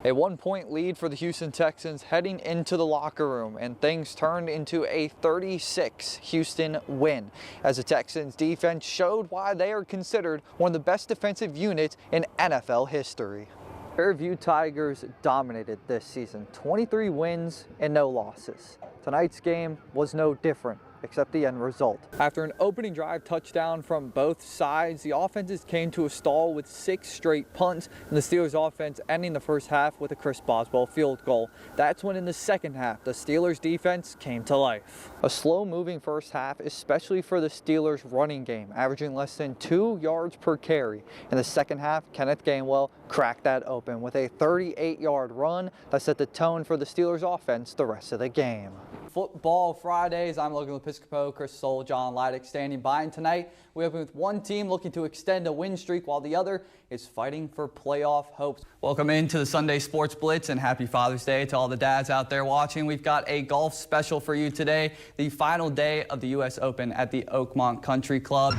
A 1-point lead for the Houston Texans heading into the locker room, and things turned into a 36 Houston win as the Texans defense showed why they are considered one of the best defensive units in NFL history. Fairview Tigers dominated this season, 23 wins and no losses. Tonight's game was no different, except the end result. After an opening drive touchdown from both sides, the offenses came to a stall with 6 straight punts, and the Steelers offense ending the first half with a Chris Boswell field goal. That's when in the second half, the Steelers defense came to life. A slow-moving first half, especially for the Steelers running game, averaging less than 2 yards per carry. In the second half, Kenneth Gainwell cracked that open with a 38-yard run that set the tone for the Steelers offense the rest of the game. Football Fridays. I'm Logan Lepiscopo, Chris Soul, John Leidick standing by, and tonight we open with one team looking to extend a win streak while the other is fighting for playoff hopes. Welcome into the Sunday Sports Blitz and happy Father's Day to all the dads out there watching. We've got a golf special for you today, the final day of the U.S. Open at the Oakmont Country Club.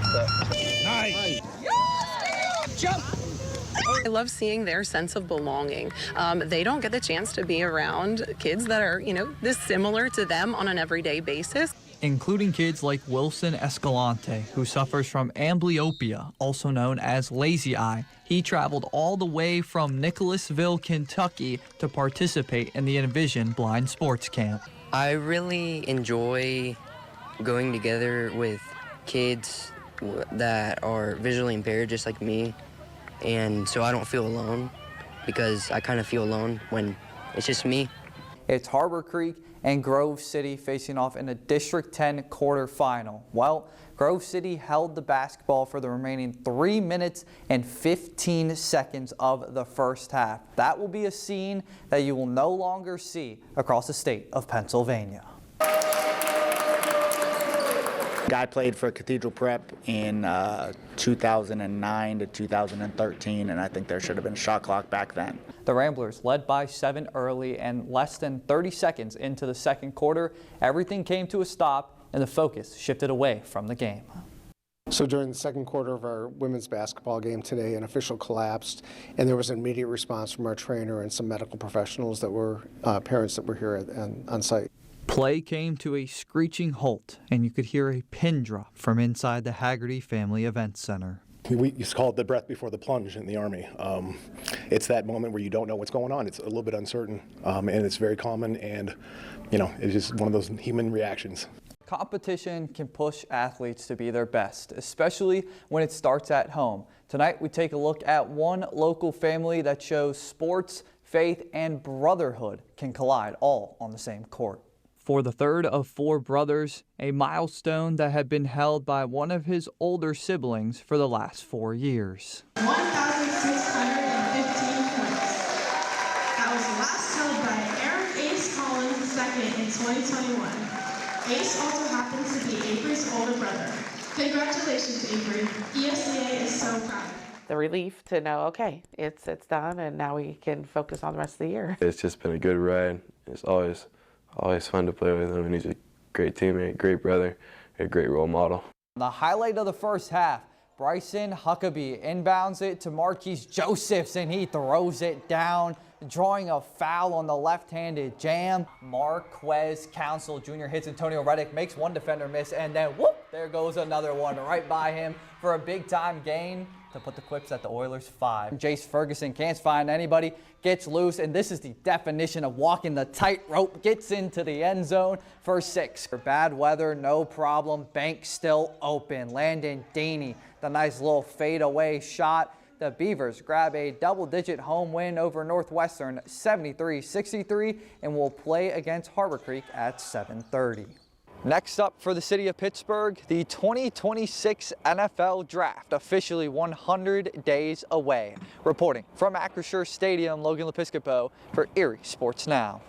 Nice. Jump. I love seeing their sense of belonging. They don't get the chance to be around kids that are, this similar to them on an everyday basis. Including kids like Wilson Escalante, who suffers from amblyopia, also known as lazy eye. He traveled all the way from Nicholasville, Kentucky to participate in the Envision Blind Sports Camp. I really enjoy going together with kids that are visually impaired just like me. And so I don't feel alone, because I kind of feel alone when it's just me. It's Harbor Creek and Grove City facing off in a District 10 quarterfinal. Well, Grove City held the basketball for the remaining 3 minutes and 15 seconds of the first half. That will be a scene that you will no longer see across the state of Pennsylvania. I played for Cathedral Prep in 2009 to 2013, and I think there should have been a shot clock back then. The Ramblers led by 7 early, and less than 30 seconds into the second quarter, everything came to a stop and the focus shifted away from the game. So during the second quarter of our women's basketball game today, an official collapsed, and there was an immediate response from our trainer and some medical professionals that were parents that were here on site. Play came to a screeching halt, and you could hear a pin drop from inside the Haggerty Family Event Center. We used to call it the breath before the plunge in the Army. It's that moment where you don't know what's going on. It's a little bit uncertain, and it's very common, and it's just one of those human reactions. Competition can push athletes to be their best, especially when it starts at home. Tonight we take a look at one local family that shows sports, faith, and brotherhood can collide all on the same court. For the third of 4 brothers, a milestone that had been held by one of his older siblings for the last 4 years. 1,615 points. That was last held by Eric Ace Collins II in 2021. Ace also happens to be Avery's older brother. Congratulations, Avery. ESCA is so proud. The relief to know, okay, it's done, and now we can focus on the rest of the year. It's just been a good ride. It's always fun to play with him, and he's a great teammate, great brother, a great role model. The highlight of the first half, Bryson Huckabee inbounds it to Marquise Josephs, and he throws it down, drawing a foul on the left-handed jam. Marquez Council Jr. hits Antonio Reddick, makes one defender miss, and then whoop, there goes another one right by him for a big-time gain to put the Quips at the Oilers' 5. Jace Ferguson can't find anybody, gets loose, and this is the definition of walking the tightrope, gets into the end zone for 6. For bad weather, no problem, bank still open. Landon Daney, the nice little fadeaway shot. The Beavers grab a double-digit home win over Northwestern, 73-63, and will play against Harbor Creek at 7:30. Next up for the city of Pittsburgh, the 2026 NFL Draft, officially 100 days away. Reporting from Acrisure Stadium, Logan Lepiscopo for Erie Sports Now.